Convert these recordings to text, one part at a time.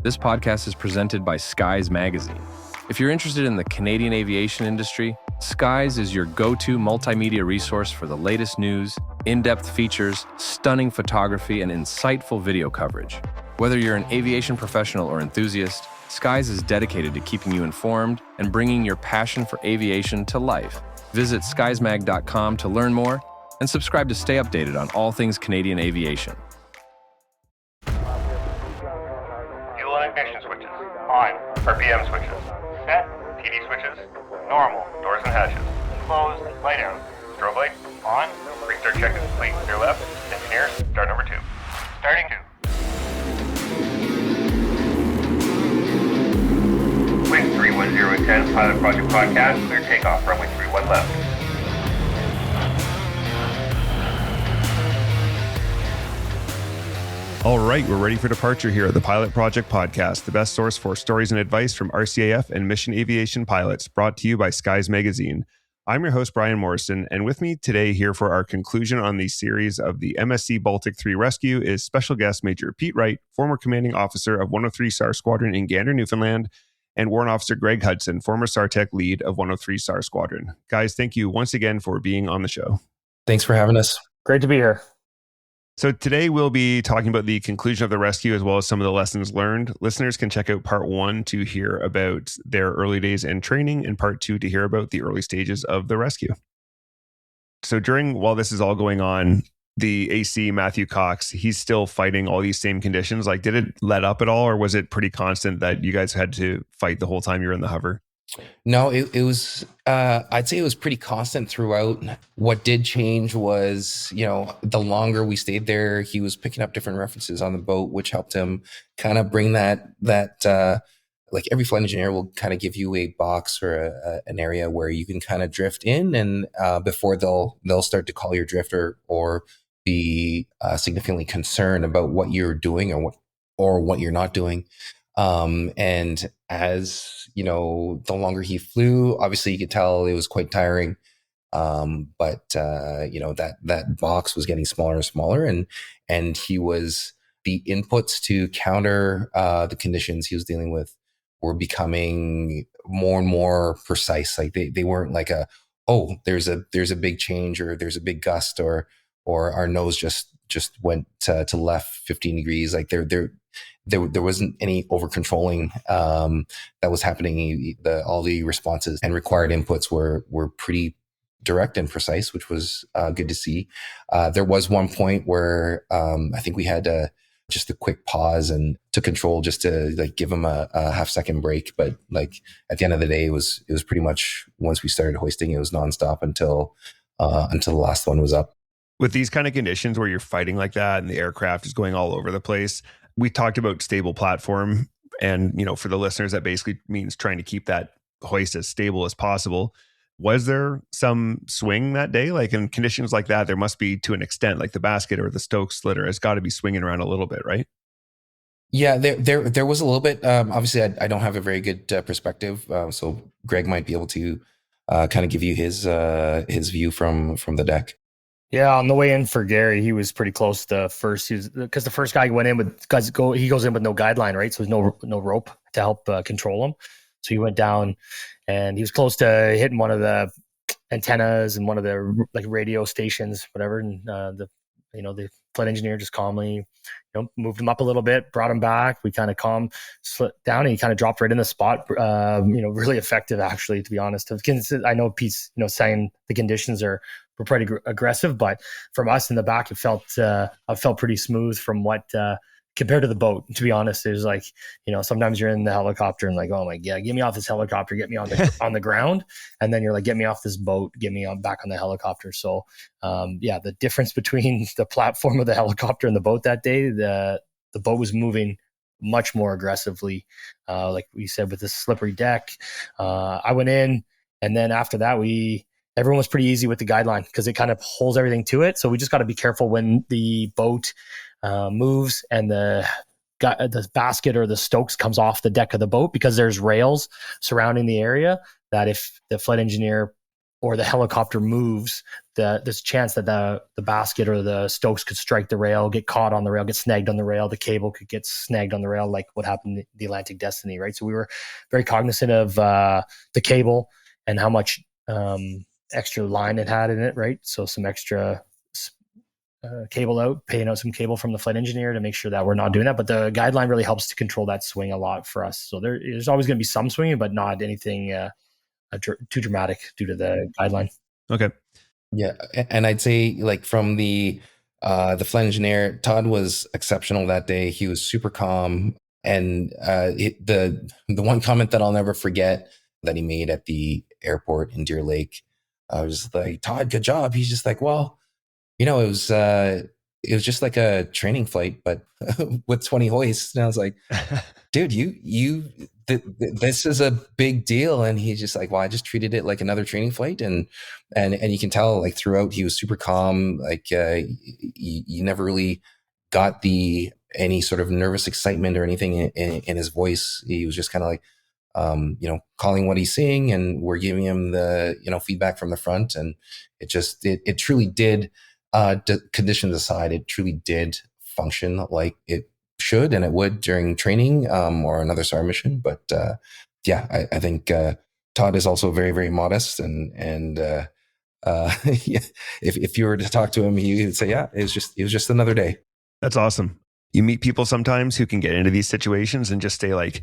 This podcast is presented by Skies Magazine. If you're interested in the Canadian aviation industry, Skies is your go-to multimedia resource for the latest news, in-depth features, stunning photography, and insightful video coverage. Whether you're an aviation professional or enthusiast, Skies is dedicated to keeping you informed and bringing your passion for aviation to life. Visit skiesmag.com to learn more and subscribe to stay updated on all things Canadian aviation. Fuel and ignition switches on. RPM switches set. TD switches normal. Doors and hatches closed. Light out. Strobe light on. Restart check is complete. Clear left. Engineers, start number 2. Starting 2. Wind 310 Pilot Project Podcast. Clear takeoff. Runway 31 left. All right, we're ready for departure here at the Pilot Project Podcast, the best source for stories and advice from RCAF and mission aviation pilots, brought to you by Skies Magazine. I'm your host, Brian Morrison, and with me today here for our conclusion on the series of the MSC Baltic III rescue is special guest Major Pete Wright, former commanding officer of 103 SAR Squadron in Gander, Newfoundland, and Warrant Officer Greg Hudson, former SAR Tech lead of 103 SAR Squadron. Guys, thank you once again for being on the show. Thanks for having us. Great to be here. So today we'll be talking about the conclusion of the rescue as well as some of the lessons learned. Listeners can check out part 1 to hear about their early days and training, and part 2 to hear about the early stages of the rescue. So while this is all going on, the AC, Matthew Cox, he's still fighting all these same conditions. Like, did it let up at all, or was it pretty constant that you guys had to fight the whole time you were in the hover? No, it was, I'd say it was pretty constant throughout. What did change was, the longer we stayed there, he was picking up different references on the boat, which helped him kind of bring that like every flight engineer will kind of give you a box or an area where you can kind of drift in, and before they'll start to call your drifter or be significantly concerned about what you're doing or what you're not doing. And as the longer he flew, obviously you could tell it was quite tiring. But that box was getting smaller and smaller, and he was, the inputs to counter the conditions he was dealing with were becoming more and more precise. Like they weren't like there's a big change, or there's a big gust, or our nose just went to left 15 degrees. Like there wasn't any over controlling that was happening. All the responses and required inputs were pretty direct and precise, which was good to see. There was one point where I think we had just a quick pause and to control, just to like give him a half-second break. But like at the end of the day, it was pretty much, once we started hoisting, it was nonstop until the last one was up. With these kind of conditions where you're fighting like that and the aircraft is going all over the place, we talked about stable platform, and for the listeners, that basically means trying to keep that hoist as stable as possible. Was there some swing that day? Like in conditions like that, there must be, to an extent, like the basket or the Stokes slitter has got to be swinging around a little bit, right? Yeah, there was a little bit. Obviously, I don't have a very good perspective, so Greg might be able to kind of give you his view from the deck. Yeah, on the way in for Gary, he was pretty close to first, because the first guy went in with he goes in with no guideline, right? So there's no rope to help control him. So he went down, and he was close to hitting one of the antennas and one of the like radio stations, whatever. And the flight engineer just calmly, moved him up a little bit, brought him back. We kind of slipped down, and he kind of dropped right in the spot. Really effective, actually, to be honest. I know Pete's, saying the conditions were pretty aggressive, but from us in the back, it felt pretty smooth from what compared to the boat. To be honest, it was like, sometimes you're in the helicopter and like, oh my god, get me off this helicopter, get me on the ground, and then you're like, get me off this boat, get me back on the helicopter. So the difference between the platform of the helicopter and the boat that day, the boat was moving much more aggressively, like we said, with the slippery deck. I went in, and then after that everyone was pretty easy with the guideline because it kind of holds everything to it. So we just got to be careful when the boat moves and the basket or the Stokes comes off the deck of the boat, because there's rails surrounding the area that if the flight engineer or the helicopter moves, there's a chance that the basket or the stokes could strike the rail, get caught on the rail, get snagged on the rail. The cable could get snagged on the rail, like what happened in the Atlantic Destiny, right? So we were very cognizant of the cable and how much extra line it had in it, right? So some extra cable out, paying out some cable from the flight engineer to make sure that we're not doing that. But the guideline really helps to control that swing a lot for us. So there's always going to be some swinging, but not anything too dramatic due to the guideline. Okay. Yeah, and I'd say like from the flight engineer, Todd was exceptional that day. He was super calm, and the one comment that I'll never forget that he made at the airport in Deer Lake, I was like, "Todd, good job." He's just like, "Well, it was just like a training flight, but with 20 hoists." And I was like, "Dude, this is a big deal." And he's just like, "Well, I just treated it like another training flight." And you can tell like throughout he was super calm. Like you never really got any sort of nervous excitement or anything in his voice. He was just kind of like, calling what he's seeing, and we're giving him the, feedback from the front. And it truly did, conditions aside, it truly did function like it should and it would during training or another SAR mission. But I think Todd is also very, very modest, and if you were to talk to him, he would say, "Yeah, it was just another day." That's awesome. You meet people sometimes who can get into these situations and just stay like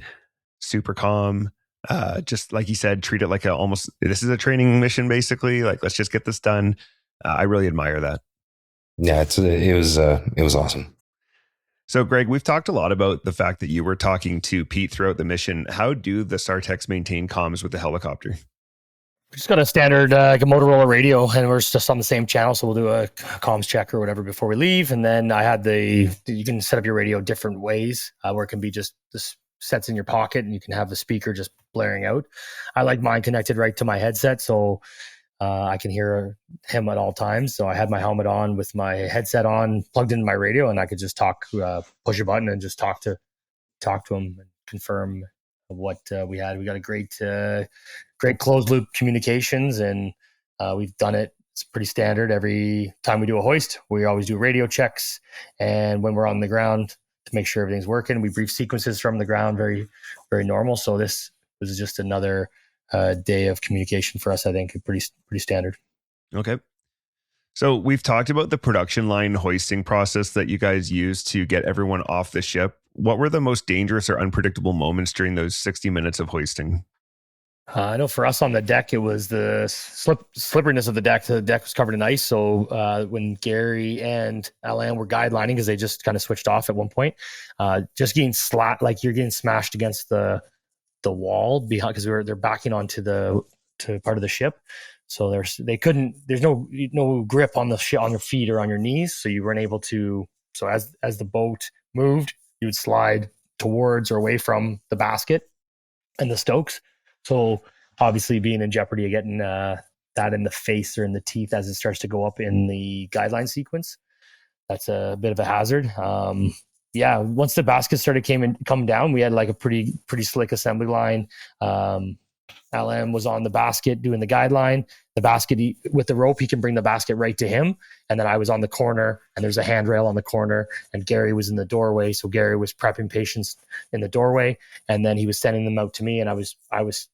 super calm. Just like you said, treat it like this is a training mission, basically. Like, let's just get this done. I really admire that. Yeah, it was awesome. So, Greg, we've talked a lot about the fact that you were talking to Pete throughout the mission. How do the SAR Techs maintain comms with the helicopter? We just got a standard Motorola radio, and we're just on the same channel. So we'll do a comms check or whatever before we leave. And then I had you can set up your radio different ways, where it can be just this sets in your pocket and you can have the speaker just blaring out. I like mine connected right to my headset, so I can hear him at all times. So I had my helmet on with my headset on, plugged into my radio, and I could just talk, push a button and just talk to him and confirm what we had. We got a great closed loop communications, and we've done it. It's pretty standard. Every time we do a hoist, we always do radio checks. And when we're on the ground, to make sure everything's working, we brief sequences from the ground, very, very normal. So this was just another day of communication for us, I think, pretty standard. Okay. So we've talked about the production line hoisting process that you guys use to get everyone off the ship. What were the most dangerous or unpredictable moments during those 60 minutes of hoisting? I know for us on the deck, it was the slipperiness of the deck. The deck was covered in ice. So when Gary and Alain were guidelining, because they just kind of switched off at one point, just getting like you're getting smashed against the wall behind, because they're backing onto to part of the ship. So there's no grip on on your feet or on your knees. So you weren't able to, so as the boat moved, you would slide towards or away from the basket and the stokes. So obviously being in jeopardy of getting that in the face or in the teeth as it starts to go up in the guideline sequence, that's a bit of a hazard. Once the basket started come down, we had like a pretty slick assembly line. Alain was on the basket doing the guideline. The basket, with the rope, he can bring the basket right to him. And then I was on the corner, and there's a handrail on the corner, and Gary was in the doorway. So Gary was prepping patients in the doorway, and then he was sending them out to me, and I was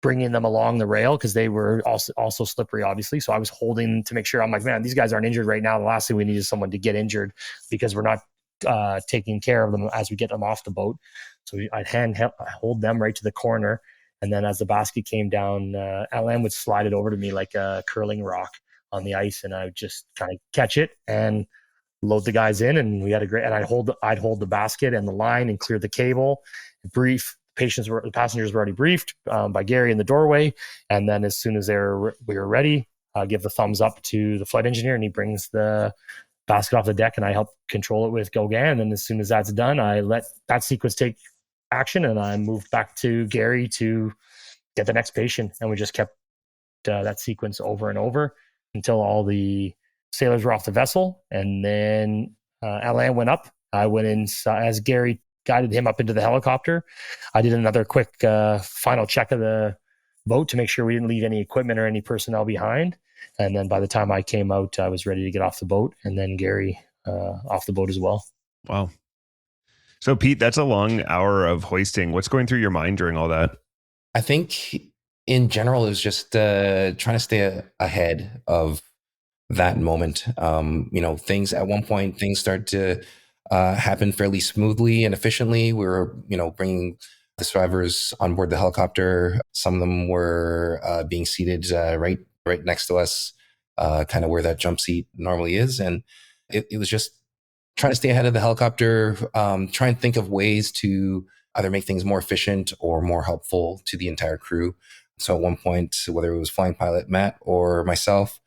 bringing them along the rail because they were also slippery, obviously. So I was holding to make sure. I'm like, man, these guys aren't injured right now. The last thing we need is someone to get injured, because we're not taking care of them as we get them off the boat. So I'd hold them right to the corner. And then as the basket came down, Alain would slide it over to me like a curling rock on the ice, and I would just kind of catch it and load the guys in. And we had and I'd hold the basket and the line and clear the cable, brief. The passengers were already briefed by Gary in the doorway. And then as soon as we were ready, give the thumbs up to the flight engineer, and he brings the basket off the deck, and I help control it with GoGAN. And as soon as that's done, I let that sequence take action, and I moved back to Gary to get the next patient. And we just kept that sequence over and over until all the sailors were off the vessel. And then Alain went up. I went in as Gary guided him up into the helicopter. I did another quick final check of the boat to make sure we didn't leave any equipment or any personnel behind. And then by the time I came out, I was ready to get off the boat, and then Gary off the boat as well. Wow. So Pete, that's a long hour of hoisting. What's going through your mind during all that? I think in general, it was just trying to stay ahead of that moment. Things at one point, things start to happen fairly smoothly and efficiently. We were, bringing the survivors on board the helicopter. Some of them were being seated right next to us, kind of where that jump seat normally is. And it was just trying to stay ahead of the helicopter, try and think of ways to either make things more efficient or more helpful to the entire crew. So at one point, whether it was flying pilot Matt or myself,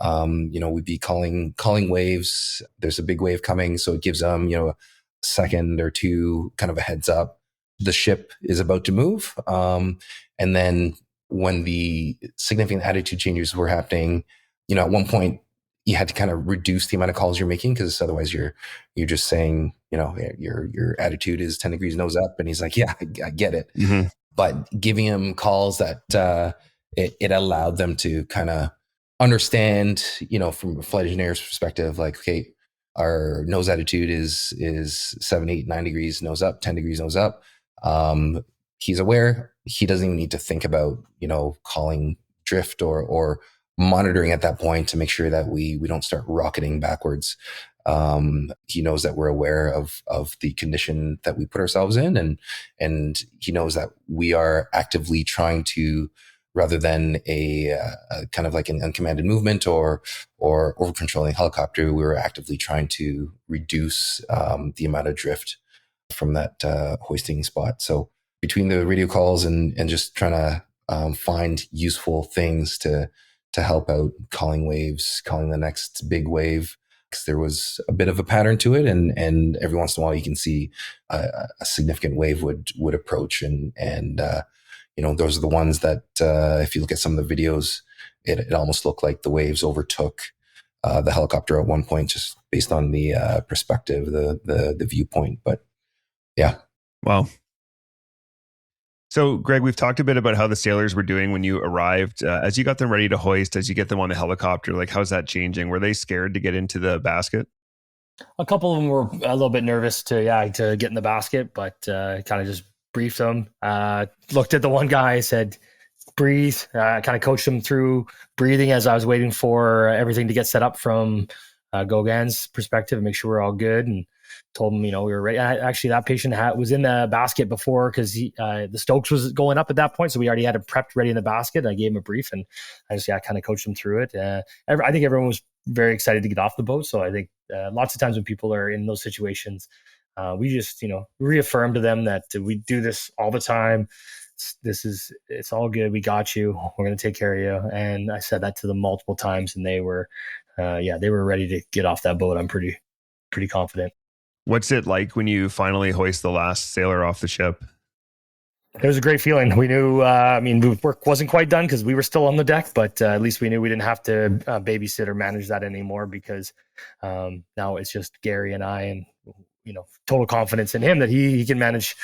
we'd be calling waves. There's a big wave coming, so it gives them, a second or two kind of a heads up. The ship is about to move. And then when the significant attitude changes were happening, at one point you had to kind of reduce the amount of calls you're making, because otherwise you're just saying, your attitude is 10 degrees nose up. And he's like, yeah, I get it. Mm-hmm. But giving him calls that it allowed them to kind of understand, from a flight engineer's perspective, like, okay, our nose attitude is 7, 8, 9 degrees nose up, 10 degrees nose up. He's aware. He doesn't even need to think about, calling drift or monitoring at that point to make sure that we don't start rocketing backwards. He knows that we're aware of the condition that we put ourselves in, and he knows that we are actively trying to, rather than a kind of like an uncommanded movement or over controlling helicopter, we were actively trying to reduce the amount of drift from that hoisting spot. So between the radio calls and just trying to find useful things to help out, calling waves, calling the next big wave, because there was a bit of a pattern to it, and every once in a while you can see a significant wave would approach, and those are the ones that if you look at some of the videos, it almost looked like the waves overtook the helicopter at one point, just based on the perspective, the viewpoint. But yeah. Wow. So, Greg, we've talked a bit about how the sailors were doing when you arrived. As you got them ready to hoist, as you get them on the helicopter, like, how's that changing? Were they scared to get into the basket? A couple of them were a little bit nervous to get in the basket, but kind of just briefed them. Looked at the one guy, said, breathe. Kind of coached him through breathing as I was waiting for everything to get set up from Gauguin's perspective and make sure we're all good. And told him, we were ready. Actually, that patient was in the basket before, because the Stokes was going up at that point. So we already had him prepped ready in the basket. I gave him a brief, and I just kind of coached him through it. I think everyone was very excited to get off the boat. So I think lots of times when people are in those situations, we just, reaffirm to them that we do this all the time. It's all good. We got you. We're going to take care of you. And I said that to them multiple times, and they were ready to get off that boat. I'm pretty confident. What's it like when you finally hoist the last sailor off the ship? It was a great feeling. We knew, work wasn't quite done because we were still on the deck, but at least we knew we didn't have to babysit or manage that anymore, because now it's just Gary and I, and total confidence in him that he can manage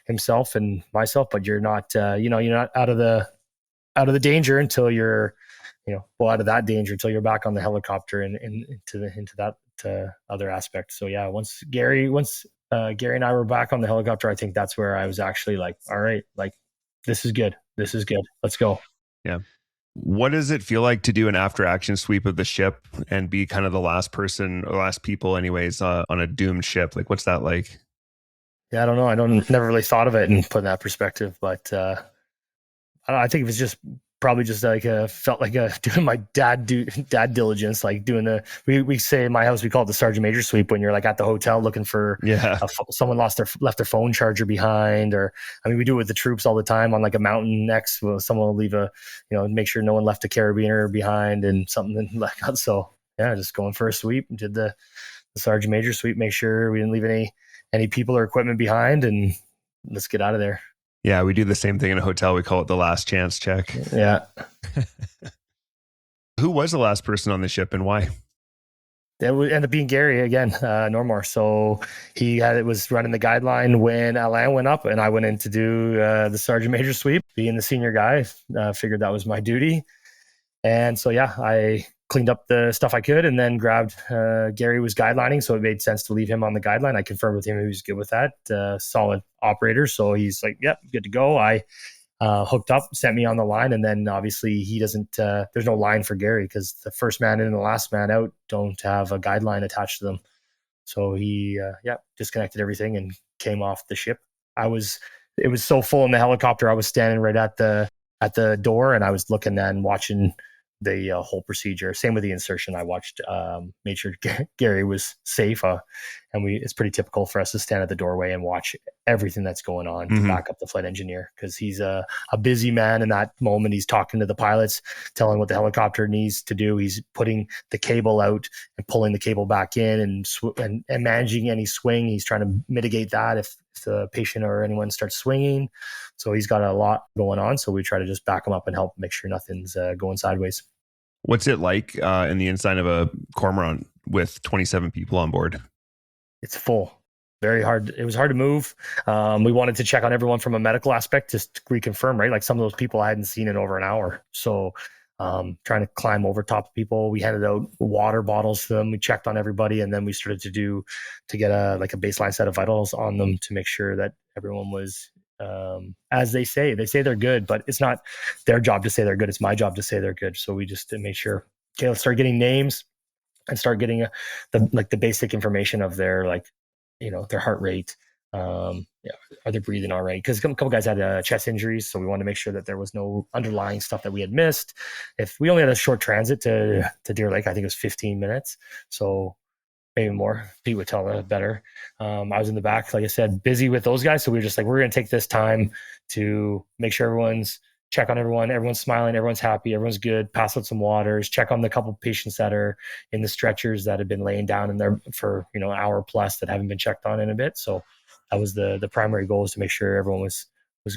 himself and myself. But you're not, you're not out of the danger until you're, out of that danger until you're back on the helicopter and into that other aspect. So yeah, once Gary and I were back on the helicopter, I think that's where I was actually like, all right, like, this is good. Let's go. Yeah. What does it feel like to do an after action sweep of the ship and be kind of the last person or last people anyways on a doomed ship? Like, what's that like? Yeah, I don't know. Never really thought of it and put in that perspective, but I think it was just probably just like felt like doing my dad diligence, like doing we say in my house we call it the Sergeant Major sweep, when you're like at the hotel looking for someone left their phone charger behind, or we do it with the troops all the time on like a mountain next. Someone will leave make sure no one left a carabiner behind and something like that. So yeah, just going for a sweep, did the Sergeant Major sweep, make sure we didn't leave any people or equipment behind, and let's get out of there. Yeah, we do the same thing in a hotel. We call it the last chance check. Yeah. Who was the last person on the ship and why? it would end up being Gary again, Normore. So was running the guideline when Alain went up, and I went in to do the sergeant major sweep. Being the senior guy, figured that was my duty. And so, yeah, I cleaned up the stuff I could and then grabbed Gary was guidelining. So it made sense to leave him on the guideline. I confirmed with him he was good with that. Solid operator. So he's like, yep, good to go. I hooked up, sent me on the line. And then obviously he doesn't, there's no line for Gary because the first man in and the last man out don't have a guideline attached to them. So he, disconnected everything and came off the ship. It was so full in the helicopter. I was standing right at the door and I was looking and watching the whole procedure. Same with the insertion. I watched, made sure Gary was safe. And it's pretty typical for us to stand at the doorway and watch everything that's going on to back up the flight engineer. Cause he's a busy man in that moment. He's talking to the pilots, telling what the helicopter needs to do. He's putting the cable out and pulling the cable back in and managing any swing. He's trying to mitigate that if the patient or anyone starts swinging. So he's got a lot going on. So we try to just back him up and help make sure nothing's going sideways. What's it like in the inside of a cormorant with 27 people on board? It's full. Very hard. It was hard to move. We wanted to check on everyone from a medical aspect, just to reconfirm, right? Like some of those people I hadn't seen in over an hour. So trying to climb over top of people. We handed out water bottles to them. We checked on everybody. And then we started to get a baseline set of vitals on them to make sure that everyone was, as they say they're good, but it's not their job to say they're good. It's my job to say they're good. So we just made sure, okay, let's start getting names and start getting the basic information of their, their heart rate. Are they breathing all right? Because a couple guys had chest injuries. So we wanted to make sure that there was no underlying stuff that we had missed. If we only had a short transit to Deer Lake, I think it was 15 minutes. So maybe more. Pete would tell it better. I was in the back, like I said, busy with those guys. So we were just like, we're going to take this time to make sure check on everyone. Everyone's smiling. Everyone's happy. Everyone's good. Pass out some waters. Check on the couple patients that are in the stretchers that have been laying down in there for, an hour plus that haven't been checked on in a bit. So that was the primary goal, is to make sure everyone was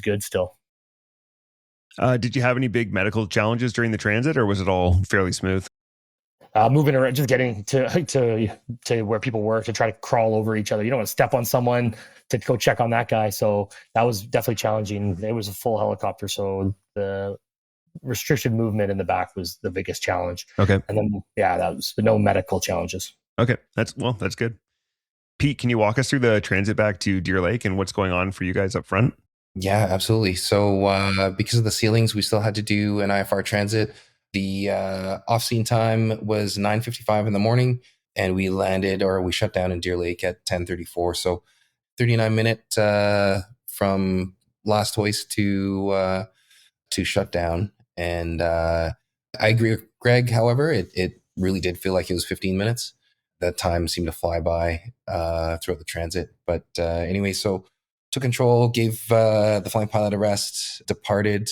good still. Did you have any big medical challenges during the transit, or was it all fairly smooth? Moving around, just getting to where people work, to try to crawl over each other. You don't want to step on someone to go check on that guy. So that was definitely challenging. It was a full helicopter. So the restricted movement in the back was the biggest challenge. Okay. And then, that was no medical challenges. Okay. That's good. Pete, can you walk us through the transit back to Deer Lake and what's going on for you guys up front? Yeah, absolutely. So because of the ceilings, we still had to do an IFR transit. The off-scene time was 9:55 in the morning, and we shut down in Deer Lake at 10:34. So 39-minute from last hoist to shutdown. And I agree with Greg. However, it really did feel like it was 15 minutes. That time seemed to fly by throughout the transit. But anyway, so took control, gave the flying pilot a rest, departed,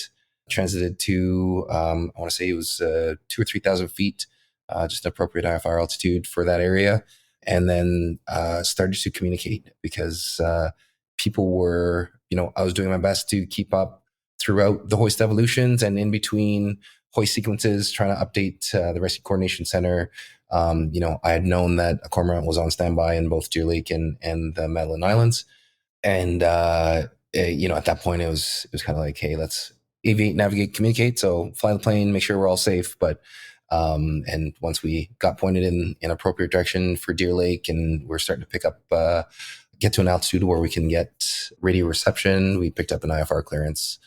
transited to, I want to say it was 2,000 or 3,000 feet, just an appropriate IFR altitude for that area. And then started to communicate because people were, I was doing my best to keep up throughout the hoist evolutions and in between hoist sequences, trying to update the Rescue Coordination Center. I had known that a cormorant was on standby in both Deer Lake and the Madeline Islands. And, at that point it was kind of like, hey, let's aviate, navigate, communicate. So fly the plane, make sure we're all safe. But, and once we got pointed in appropriate direction for Deer Lake and we're starting to pick up, get to an altitude where we can get radio reception, we picked up an IFR clearance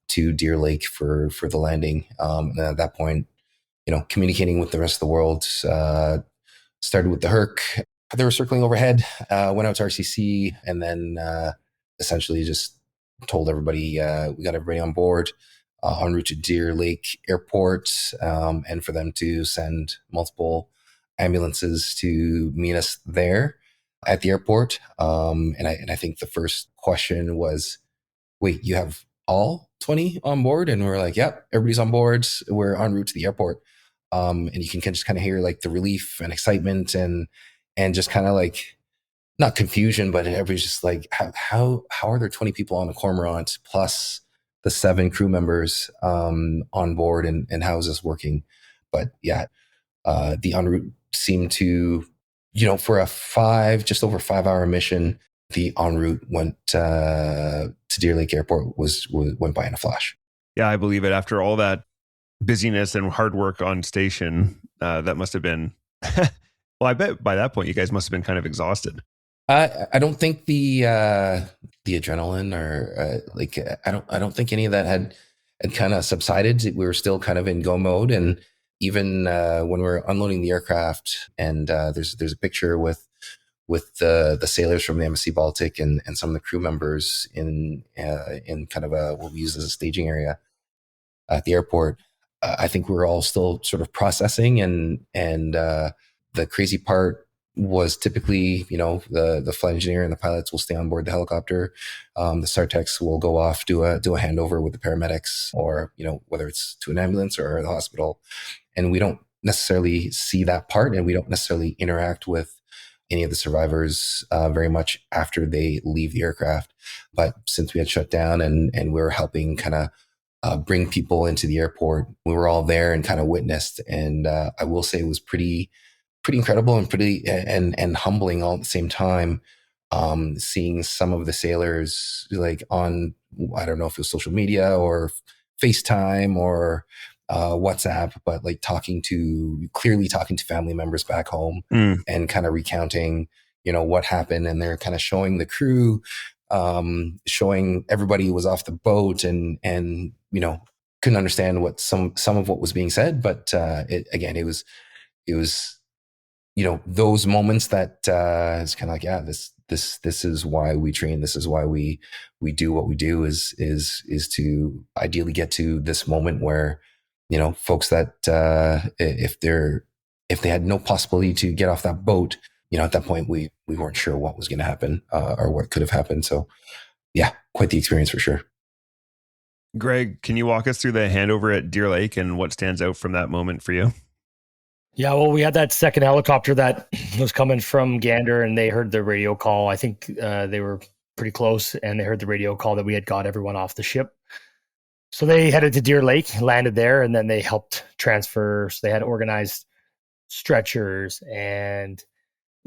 to Deer Lake for the landing. And at that point, communicating with the rest of the world, started with the Herc. They were circling overhead, went out to RCC, and then essentially just told everybody we got everybody on board en route to Deer Lake Airport, and for them to send multiple ambulances to meet us there at the airport. And I think the first question was, wait, you have all 20 on board? And we're like, yep, everybody's on board. We're en route to the airport. And you can just kind of hear like the relief and excitement and just kind of like, not confusion, but everybody's just like, how are there 20 people on a cormorant plus the 7 crew members on board, and how is this working? But yeah, the en route seemed to for a just over 5 hour mission, the en route went to Deer Lake Airport went by in a flash. Yeah, I believe it. After all that busyness and hard work on station, that must have been. Well, I bet by that point you guys must have been kind of exhausted. I don't think the adrenaline or I don't think any of that had kind of subsided. We were still kind of in go mode, and even when we were unloading the aircraft, and there's a picture with the sailors from the MSC Baltic and some of the crew members in kind of what we use as a staging area at the airport. I think we were all still sort of processing, and the crazy part was typically, the flight engineer and the pilots will stay on board the helicopter. The SAR Techs will go off, do a handover with the paramedics, or, whether it's to an ambulance or the hospital. And we don't necessarily see that part, and we don't necessarily interact with any of the survivors very much after they leave the aircraft. But since we had shut down and we were helping kind of bring people into the airport, we were all there and kind of witnessed. And I will say it was pretty incredible and pretty and humbling all at the same time. Seeing some of the sailors like on, I don't know if it was social media or FaceTime or WhatsApp, but like clearly talking to family members back home and kind of recounting, what happened. And they're kind of showing the crew, showing everybody who was off the boat and couldn't understand what some of what was being said. But it was those moments that it's kind of like, yeah, this is why we train. This is why we do what we do is to ideally get to this moment where, folks that if they had no possibility to get off that boat, at that point we weren't sure what was going to happen or what could have happened. So yeah, quite the experience for sure. Greg, can you walk us through the handover at Deer Lake and what stands out from that moment for you? Yeah, well, we had that second helicopter that was coming from Gander, and they heard the radio call. I think they were pretty close, and they heard the radio call that we had got everyone off the ship. So they headed to Deer Lake, landed there, and then they helped transfer. So they had organized stretchers and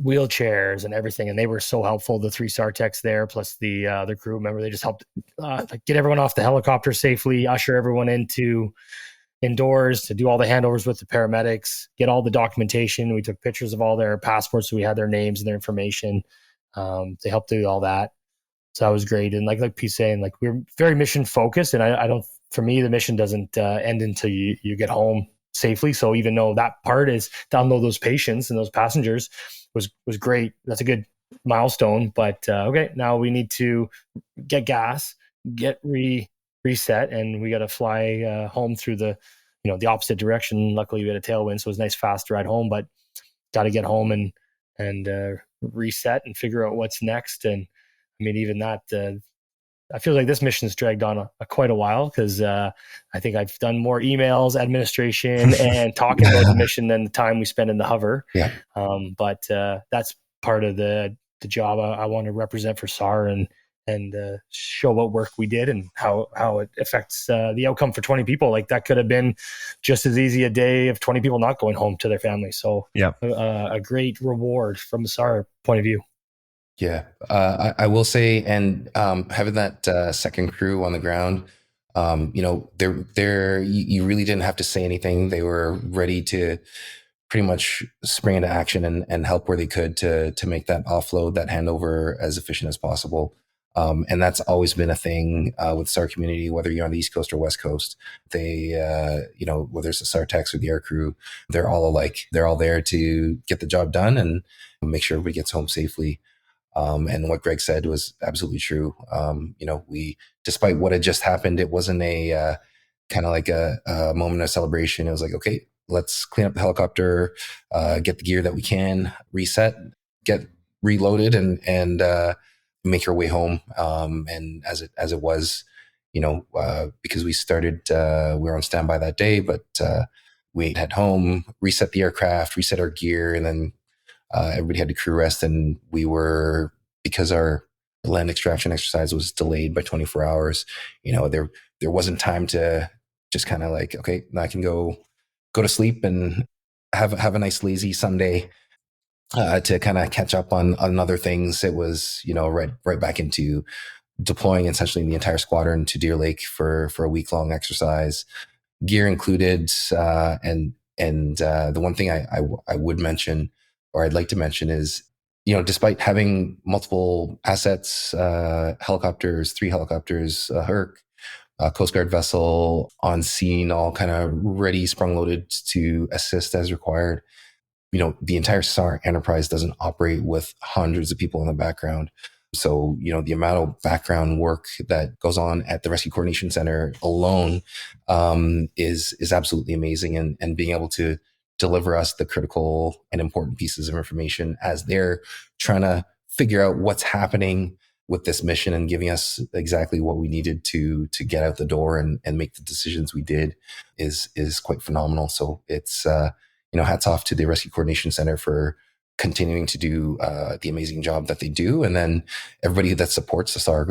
wheelchairs and everything, and they were so helpful. The 3 SAR Techs there, plus the other crew member, they just helped get everyone off the helicopter safely, usher everyone indoors to do all the handovers with the paramedics, get all the documentation. We took pictures of all their passports, so we had their names and their information. They helped do all that. So that was great. And like Pete's saying, like we're very mission focused, and I don't, for me, the mission doesn't end until you get home safely. So even though that part is to unload those patients and those passengers was great, that's a good milestone. But okay, now we need to get gas, get reset, and we got to fly home through the opposite direction. Luckily we had a tailwind, so it was a nice fast ride home, but got to get home and reset and figure out what's next. And I mean, even that I feel like this mission's dragged on quite a while, because I think I've done more emails, administration, and talking about the mission than the time we spent in the hover. Yeah. But that's part of the job I want to represent for SAR and show what work we did and how it affects the outcome for 20 people. Like that could have been just as easy a day of 20 people not going home to their families. So yeah, a great reward from the SAR point of view. Yeah, I will say, and having that second crew on the ground, you really didn't have to say anything. They were ready to pretty much spring into action and help where they could to make that offload, that handover as efficient as possible. And that's always been a thing with SAR community, whether you're on the East Coast or West Coast. They, whether it's the SAR Techs or the air crew, they're all alike. They're all there to get the job done and make sure everybody gets home safely. And what Greg said was absolutely true. We, despite what had just happened, it wasn't a kind of like a moment of celebration. It was like, okay, let's clean up the helicopter, get the gear that we can, reset, get reloaded, and make our way home. And as it was, because we started, we were on standby that day, but we had home, reset the aircraft, reset our gear, and then everybody had to crew rest. And we were, because our land extraction exercise was delayed by 24 hours, there wasn't time to just kind of like, okay, now I can go to sleep and have a nice lazy Sunday. to kind of catch up on other things. It was, right back into deploying essentially the entire squadron to Deer Lake for a week long exercise, gear included. The one thing I would mention, or I'd like to mention, is, despite having multiple assets, helicopters, 3 helicopters, a Herc, a Coast Guard vessel on scene, all kind of ready, sprung loaded to assist as required. The entire SAR enterprise doesn't operate with hundreds of people in the background. So, the amount of background work that goes on at the Rescue Coordination Center alone is absolutely amazing. And being able to deliver us the critical and important pieces of information as they're trying to figure out what's happening with this mission and giving us exactly what we needed to get out the door and make the decisions we did is quite phenomenal. So it's, hats off to the Rescue Coordination Center for continuing to do the amazing job that they do. And then everybody that supports the SAR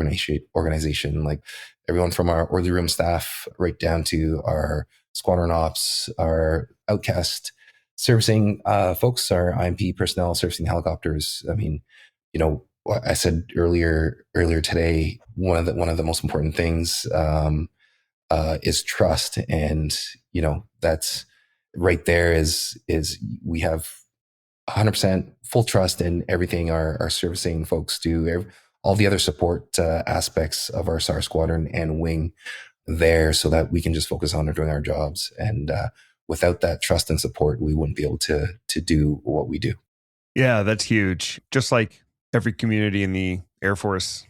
organization, like everyone from our orderly room staff right down to our squadron ops, our outcast servicing folks, our IMP personnel servicing helicopters. I mean, I said earlier today, one of the most important things is trust. And, that's right there is we have 100% full trust in everything our servicing folks do, all the other support aspects of our SAR squadron and wing there, so that we can just focus on doing our jobs. And without that trust and support, we wouldn't be able to do what we do. Yeah, that's huge. Just like every community in the Air Force,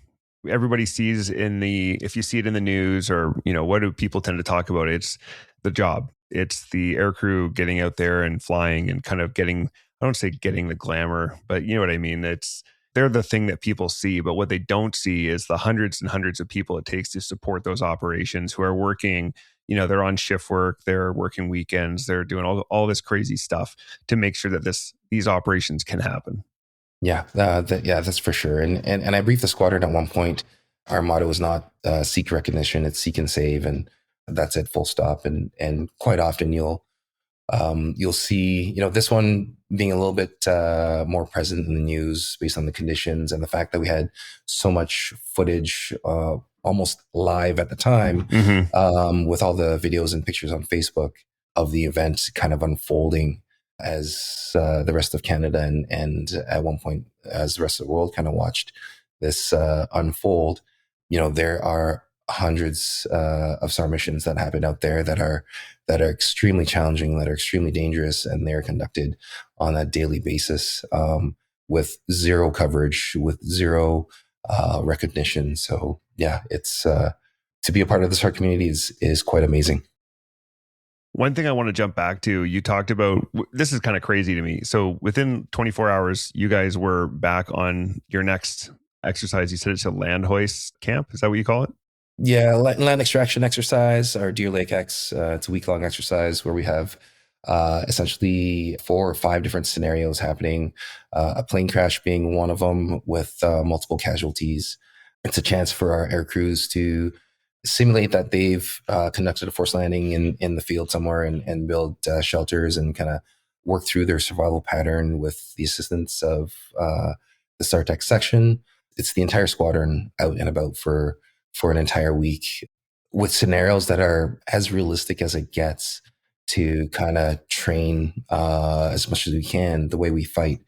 everybody sees if you see it in the news, or, what do people tend to talk about? It's the job. It's the air crew getting out there and flying and kind of getting, I don't say getting the glamour, but you know what I mean? They're the thing that people see, but what they don't see is the hundreds and hundreds of people it takes to support those operations who are working, they're on shift work, they're working weekends, they're doing all this crazy stuff to make sure that these operations can happen. Yeah, that's for sure. And I briefed the squadron at one point. Our motto is not seek recognition; it's seek and save, and that's it, full stop. And quite often you'll see, this one being a little bit more present in the news based on the conditions and the fact that we had so much footage, almost live at the time, with all the videos and pictures on Facebook of the event kind of unfolding as the rest of Canada and at one point as the rest of the world kind of watched this unfold. There are hundreds of SAR missions that happen out there that are extremely challenging, that are extremely dangerous, and they're conducted on a daily basis with zero coverage, with zero recognition. So yeah, it's to be a part of the SAR community is quite amazing. One thing I want to jump back to, you talked about, this is kind of crazy to me. So within 24 hours, you guys were back on your next exercise. You said it's a land hoist camp. Is that what you call it? Yeah, land extraction exercise, our Deer Lake X. It's a week-long exercise where we have essentially 4 or 5 different scenarios happening. A plane crash being one of them with multiple casualties. It's a chance for our air crews to simulate that they've conducted a forced landing in the field somewhere and build shelters and kind of work through their survival pattern with the assistance of the SAR Techs section. It's the entire squadron out and about for an entire week with scenarios that are as realistic as it gets to kind of train as much as we can the way we fight.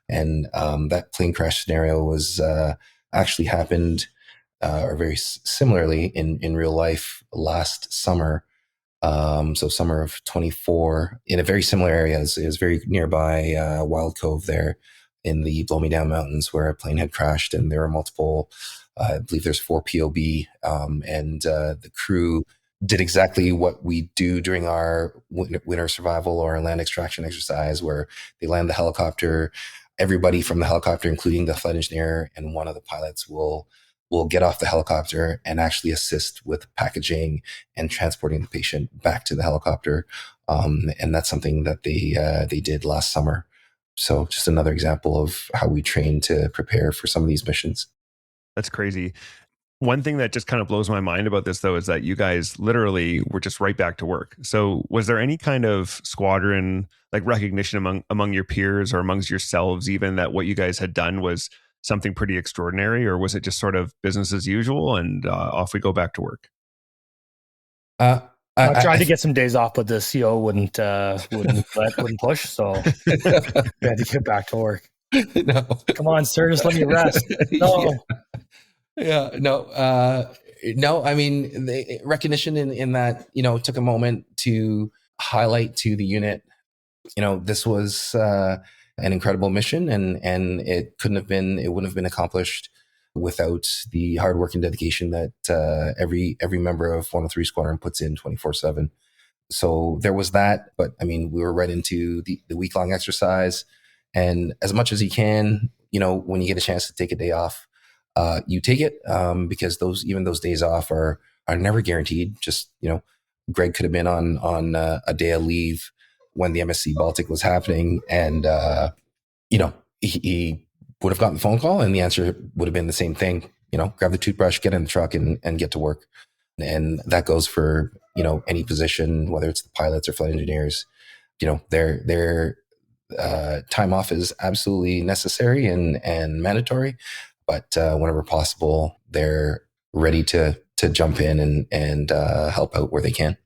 And that plane crash scenario was actually happened or very similarly in real life last summer. So summer of 24 in a very similar area. It was very nearby Wild Cove there in the Blow Me Down Mountains where a plane had crashed, and there were multiple, I believe there's 4 POB, and the crew did exactly what we do during our winter survival or land extraction exercise, where they land the helicopter. Everybody from the helicopter, including the flight engineer and one of the pilots, will get off the helicopter and actually assist with packaging and transporting the patient back to the helicopter. And that's something that they did last summer. So just another example of how we train to prepare for some of these missions. That's crazy. One thing that just kind of blows my mind about this, though, is that you guys literally were just right back to work. So was there any kind of squadron like recognition among your peers or amongst yourselves, even that what you guys had done was something pretty extraordinary, or was it just sort of business as usual and off we go back to work? Uh, I tried to get some days off, but the CO wouldn't push, so we had to get back to work. No. Come on, sir, just let me rest. No. No. I mean, the recognition in that, took a moment to highlight to the unit, this was an incredible mission, and it wouldn't have been accomplished without the hard work and dedication that every member of 103 Squadron puts in 24/7. So there was that, but I mean, we were right into the week-long exercise, and as much as you can, when you get a chance to take a day off, you take it, because those days off are never guaranteed. Just, Greg could have been on a day of leave when the MSC Baltic was happening, and he would have gotten the phone call and the answer would have been the same thing, grab the toothbrush, get in the truck and get to work. And that goes for, any position, whether it's the pilots or flight engineers, their time off is absolutely necessary and mandatory, but whenever possible, they're ready to jump in and help out where they can.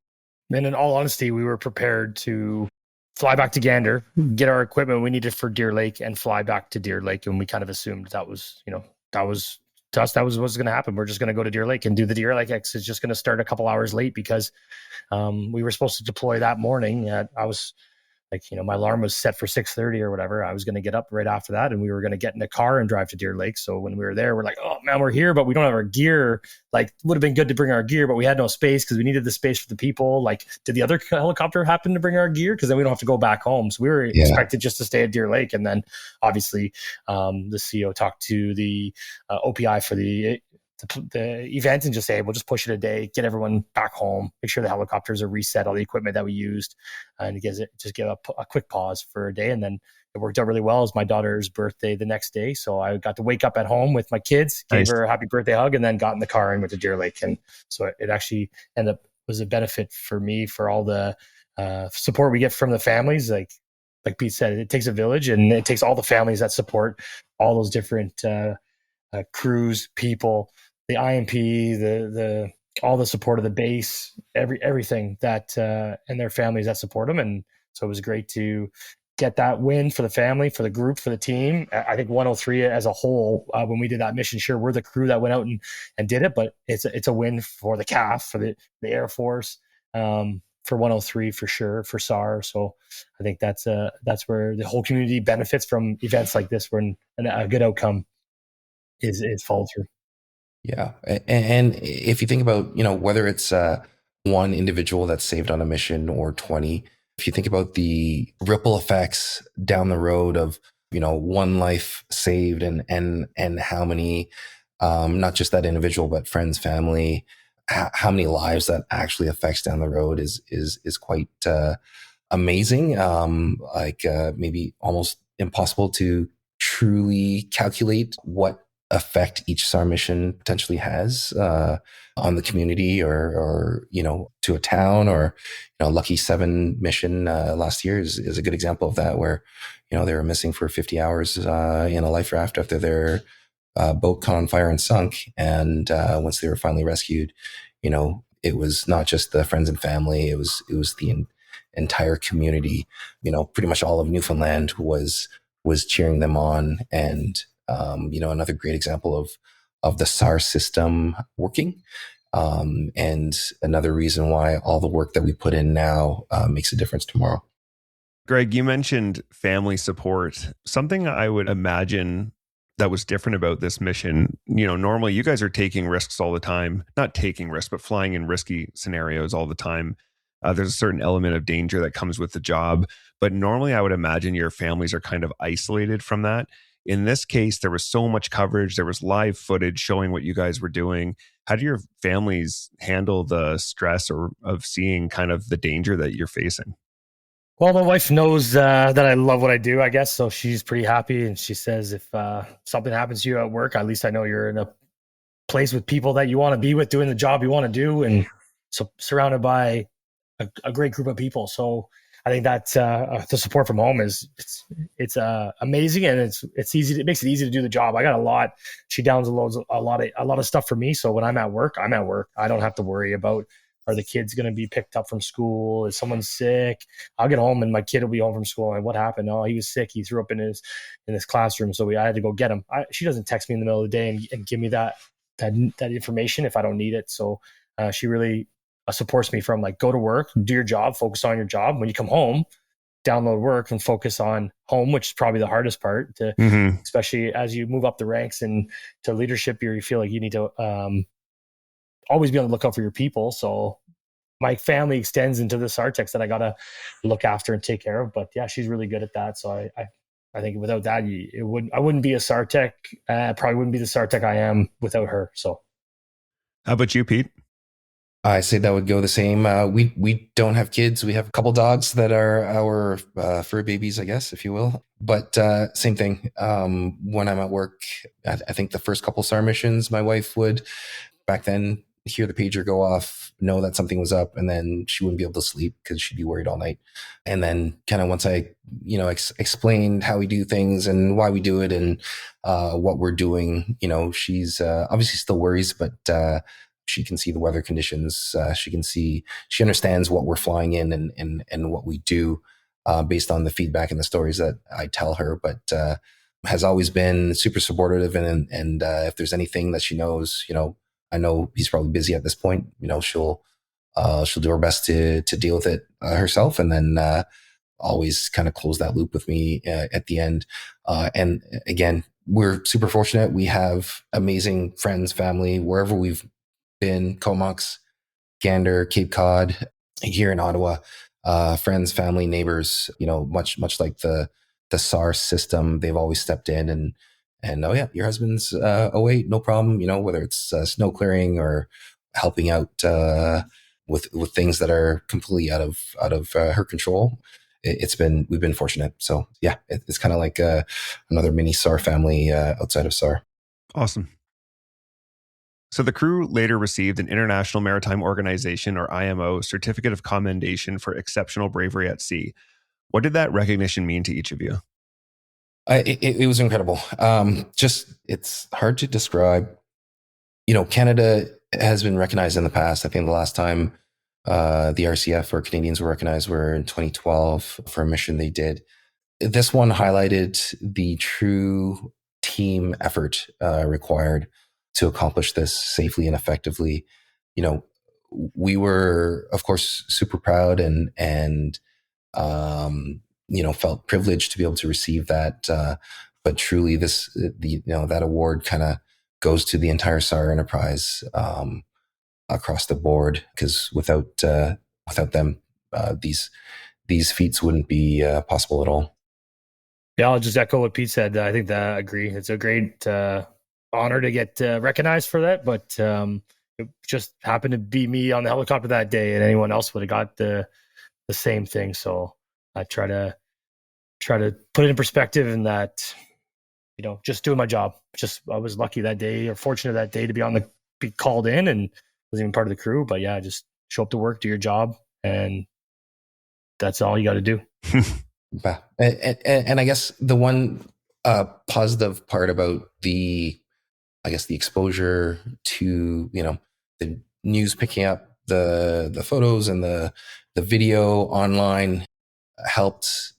And in all honesty, we were prepared to fly back to Gander, get our equipment we needed for Deer Lake, and fly back to Deer Lake. And we kind of assumed that was to us, that was what's going to happen. We're just going to go to Deer Lake and do the Deer Lake X. Is just going to start a couple hours late because we were supposed to deploy that morning. I was like, my alarm was set for 6:30 or whatever. I was going to get up right after that, and we were going to get in a car and drive to Deer Lake. So when we were there, we're like, oh man, we're here, but we don't have our gear. Like, would have been good to bring our gear, but we had no space because we needed the space for the people. Like, did the other helicopter happen to bring our gear? Because then we don't have to go back home. So we were expected just to stay at Deer Lake. And then obviously the CO talked to the OPI for the event and just say, we'll just push it a day, get everyone back home, make sure the helicopters are reset, all the equipment that we used, and just give a quick pause for a day. And then it worked out really well. It was my daughter's birthday the next day, so I got to wake up at home with my kids, gave her a happy birthday hug, and then got in the car and went to Deer Lake. And so it actually was a benefit for me for all the support we get from the families. Like Pete said, it takes a village, and it takes all the families that support all those different crews, people, the IMP, the all the support of the base, everything that and their families that support them. And so it was great to get that win for the family, for the group, for the team. I think 103 as a whole, when we did that mission, sure, we're the crew that went out and did it, but it's a win for the CAF, for the Air Force, for 103 for sure, for SAR. So I think that's where the whole community benefits from events like this, when a good outcome is followed through. Yeah. And if you think about, whether it's one individual that's saved on a mission or 20, if you think about the ripple effects down the road of, one life saved and how many, not just that individual, but friends, family, how many lives that actually affects down the road is quite amazing. Maybe almost impossible to truly calculate what effect each SAR mission potentially has on the community or to a town, or Lucky 7 mission last year is a good example of that, where they were missing for 50 hours in a life raft after their boat caught on fire and sunk, and once they were finally rescued, it was not just the friends and family, it was the entire community. Pretty much all of Newfoundland was cheering them on. And another great example of the SAR system working. And another reason why all the work that we put in now makes a difference tomorrow. Greg, you mentioned family support. Something I would imagine that was different about this mission. Normally you guys are taking risks all the time, not taking risks, but flying in risky scenarios all the time. There's a certain element of danger that comes with the job, but normally I would imagine your families are kind of isolated from that. In this case, there was so much coverage. There was live footage showing what you guys were doing. How do your families handle the stress of seeing kind of the danger that you're facing? Well, my wife knows that I love what I do, I guess. So she's pretty happy. And she says, if something happens to you at work, at least I know you're in a place with people that you want to be with, doing the job you want to do, and so surrounded by a great group of people. So I think that the support from home is it's amazing, and it's easy. It makes it easy to do the job. I got a lot. She downloads a lot of stuff for me. So when I'm at work, I'm at work. I don't have to worry about, are the kids going to be picked up from school? Is someone sick? I'll get home and my kid will be home from school. And what happened? Oh, he was sick. He threw up in his classroom. So I had to go get him. She doesn't text me in the middle of the day and give me that information if I don't need it. So she really supports me from like, go to work, do your job, focus on your job. When you come home, download work and focus on home, which is probably the hardest part especially as you move up the ranks and to leadership, you feel like you need to always be on the lookout for your people. So my family extends into the SAR Techs that I got to look after and take care of. But yeah, she's really good at that. So I think without that, I wouldn't be a SAR Tech. Probably wouldn't be the SAR Tech I am without her. So how about you, Pete? I say that would go the same. We don't have kids. We have a couple dogs that are our fur babies, I guess, if you will. But same thing. When I'm at work, I think the first couple SAR missions, my wife would, back then, hear the pager go off, know that something was up, and then she wouldn't be able to sleep because she'd be worried all night. And then kind of once I, explained how we do things and why we do it and what we're doing, she's obviously still worries, but she can see the weather conditions. She understands what we're flying in and what we do based on the feedback and the stories that I tell her, but has always been super supportive. And if there's anything that she knows, I know he's probably busy at this point, she'll do her best to deal with it herself. And then always kind of close that loop with me at the end. And again, we're super fortunate. We have amazing friends, family, wherever we've been, Comox, Gander, Cape Cod, here in Ottawa, friends, family, neighbors, much like the SAR system, they've always stepped in and oh yeah, your husband's away, no problem, whether it's snow clearing or helping out with things that are completely out of her control. We've been fortunate. So yeah, it's kind of like another mini SAR family outside of SAR. Awesome. So the crew later received an International Maritime Organization, or IMO, Certificate of Commendation for exceptional bravery at sea. What did that recognition mean to each of you? It was incredible. It's hard to describe. Canada has been recognized in the past. I think the last time the RCF or Canadians were recognized were in 2012 for a mission they did. This one highlighted the true team effort required to accomplish this safely and effectively. We were, of course, super proud and felt privileged to be able to receive that. But truly, that award kind of goes to the entire SAR enterprise across the board, because without them, these feats wouldn't be possible at all. Yeah, I'll just echo what Pete said. I think that I agree. It's a great honor to get recognized for that, but it just happened to be me on the helicopter that day, and anyone else would have got the same thing. So I try to put it in perspective, and that just doing my job. I was lucky that day, or fortunate that day, to be called in, and wasn't even part of the crew. But yeah, just show up to work, do your job, and that's all you got to do. And I guess the one positive part about the exposure to the news picking up the photos and the video online helped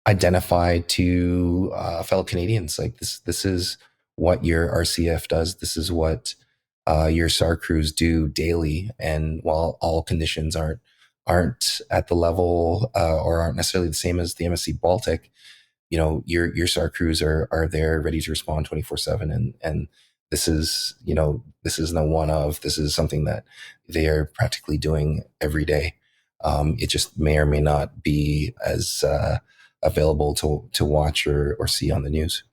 identify to fellow Canadians, like this is what your RCF does. This is what your SAR crews do daily. And while all conditions aren't at the level or aren't necessarily the same as the MSC Baltic, your SAR crews are there ready to respond 24/7. And this is no one of, this is something that they are practically doing every day. It just may or may not be as available to watch or see on the news.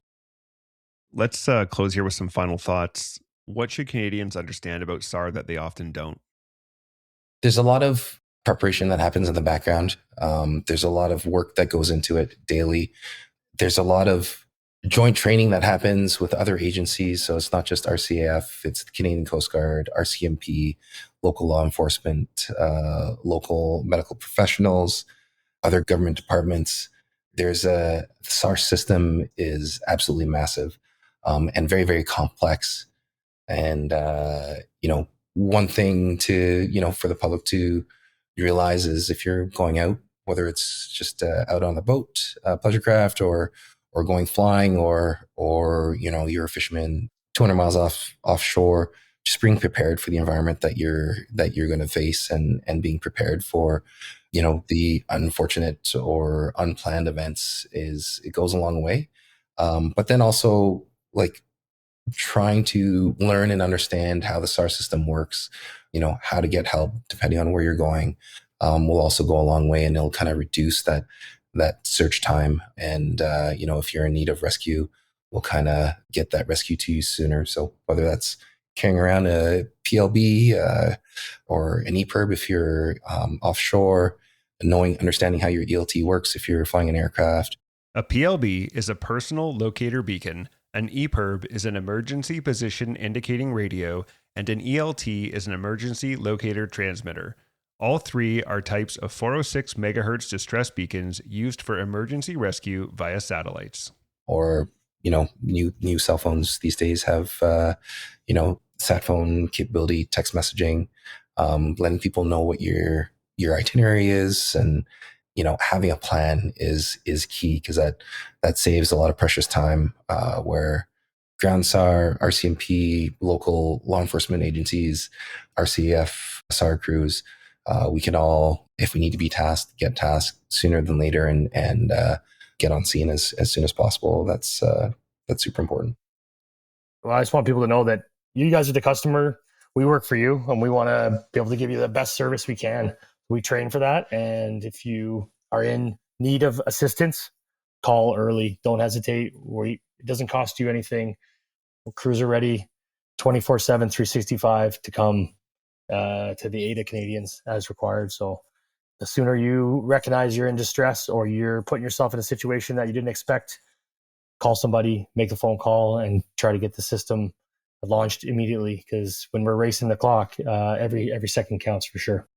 Let's close here with some final thoughts. What should Canadians understand about SAR that they often don't? There's a lot of preparation that happens in the background. There's a lot of work that goes into it daily. There's a lot of joint training that happens with other agencies. So it's not just RCAF, it's the Canadian Coast Guard, RCMP, local law enforcement, local medical professionals, other government departments. The SAR system is absolutely massive, and very, very complex. And, one thing to, for the public to realize is if you're going out, whether it's just out on the boat, pleasure craft, or going flying, or you're a fisherman 200 miles offshore, just being prepared for the environment that you're going to face, and being prepared for, the unfortunate or unplanned events it goes a long way. But then also, like, trying to learn and understand how the SAR system works, how to get help depending on where you're going, will also go a long way, and it'll kind of reduce that search time. And, if you're in need of rescue, we'll kind of get that rescue to you sooner. So whether that's carrying around a PLB, or an EPIRB if you're offshore, understanding how your ELT works if you're flying an aircraft. A PLB is a personal locator beacon, an EPIRB is an emergency position indicating radio, and an ELT is an emergency locator transmitter. All three are types of 406 megahertz distress beacons used for emergency rescue via satellites. Or, new cell phones these days have, sat phone capability, text messaging, letting people know what your itinerary is, and, having a plan is key, because that saves a lot of precious time, where ground SAR, RCMP, local law enforcement agencies, RCF, SAR crews, we can all, if we need to be tasked, get tasked sooner than later, and get on scene as soon as possible. That's super important. Well, I just want people to know that you guys are the customer. We work for you, and we want to be able to give you the best service we can. We train for that. And if you are in need of assistance, call early. Don't hesitate. It doesn't cost you anything. Crews are ready 24/7, 365 to come to the aid of Canadians as required. So the sooner you recognize you're in distress, or you're putting yourself in a situation that you didn't expect, call somebody, make a phone call, and try to get the system launched immediately. Because when we're racing the clock, every second counts for sure.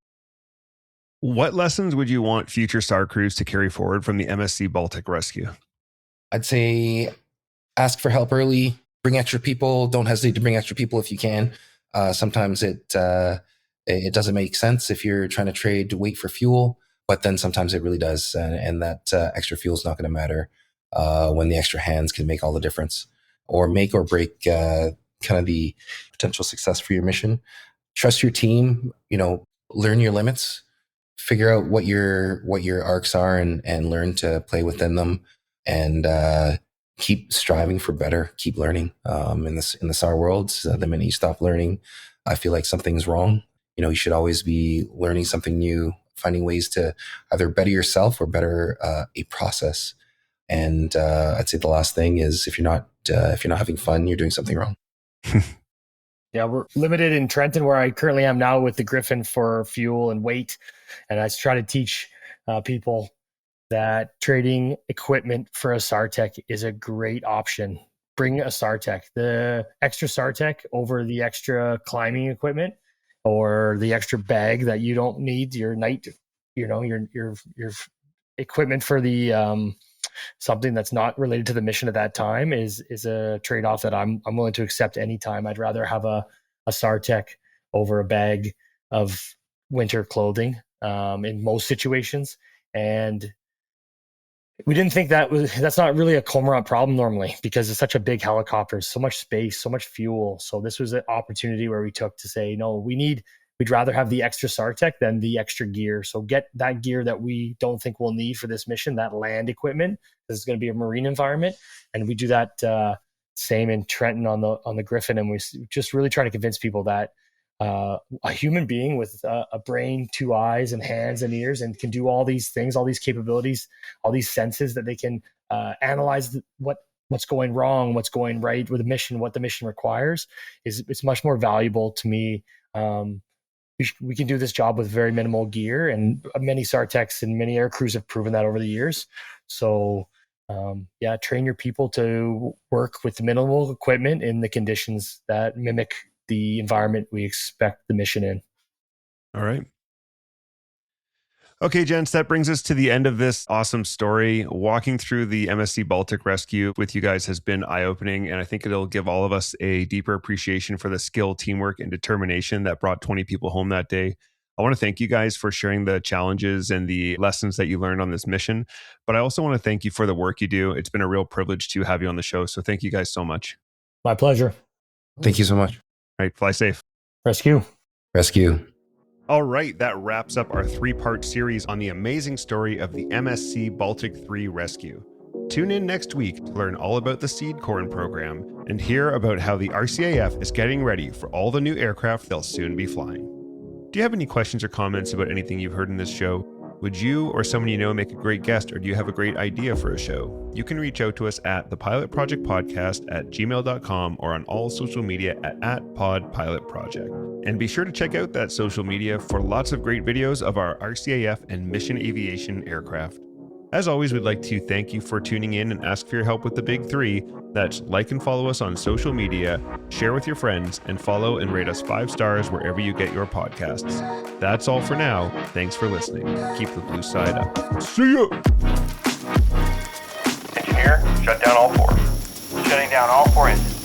What lessons would you want future SAR crews to carry forward from the MSC Baltic rescue? I'd say ask for help early, bring extra people. Don't hesitate to bring extra people if you can. Sometimes it doesn't make sense if you're trying to trade weight for fuel, but then sometimes it really does. And that extra fuel is not going to matter when the extra hands can make all the difference, or make or break kind of the potential success for your mission. Trust your team, learn your limits, figure out what your arcs are, and learn to play within them, and keep striving for better, keep learning. In the SAR world, the minute you stop learning, I feel like something's wrong. You should always be learning something new, finding ways to either better yourself or better a process. And I'd say the last thing is, if you're not having fun, you're doing something wrong. Yeah, we're limited in Trenton, where I currently am now, with the Griffin for fuel and weight. And I try to teach people that trading equipment for a SAR Tech is a great option. Bring a SAR Tech, the extra SAR Tech over the extra climbing equipment, or the extra bag that you don't need, your night, your equipment for the something that's not related to the mission at that time is a trade-off that I'm willing to accept anytime. I'd rather have a SAR Tech over a bag of winter clothing in most situations. And we didn't think that's not really a cormorant problem normally, because it's such a big helicopter, so much space, so much fuel. So this was an opportunity where we took to say, no, we'd rather have the extra SAR Tech than the extra gear. So get that gear that we don't think we'll need for this mission, that land equipment. This is going to be a marine environment. And we do that same in Trenton on the Griffin. And we just really try to convince people that a human being with a brain, 2 eyes and hands and ears, and can do all these things, all these capabilities, all these senses, that they can analyze what's going wrong, what's going right with the mission, what the mission requires, it's much more valuable to me. We can do this job with very minimal gear, and many SAR Techs and many air crews have proven that over the years. So train your people to work with minimal equipment in the conditions that mimic the environment we expect the mission in. All right. Okay, gents, that brings us to the end of this awesome story. Walking through the MSC Baltic rescue with you guys has been eye-opening, and I think it'll give all of us a deeper appreciation for the skill, teamwork, and determination that brought 20 people home that day. I want to thank you guys for sharing the challenges and the lessons that you learned on this mission, but I also want to thank you for the work you do. It's been a real privilege to have you on the show, so thank you guys so much. My pleasure. Thank you so much. All right, fly safe. Rescue. All right, that wraps up our 3-part series on the amazing story of the MSC Baltic III rescue. Tune in next week to learn all about the seed corn program and hear about how the RCAF is getting ready for all the new aircraft they'll soon be flying. Do you have any questions or comments about anything you've heard in this show? Would you or someone you know make a great guest, or do you have a great idea for a show? You can reach out to us at thepilotprojectpodcast@gmail.com or on all social media at @podpilotproject. And be sure to check out that social media for lots of great videos of our RCAF and mission aviation aircraft. As always, we'd like to thank you for tuning in and ask for your help with the big 3. That's like and follow us on social media, share with your friends, and follow and rate us 5 stars wherever you get your podcasts. That's all for now. Thanks for listening. Keep the blue side up. See ya! Engineer, shut down all 4. Shutting down all 4 engines.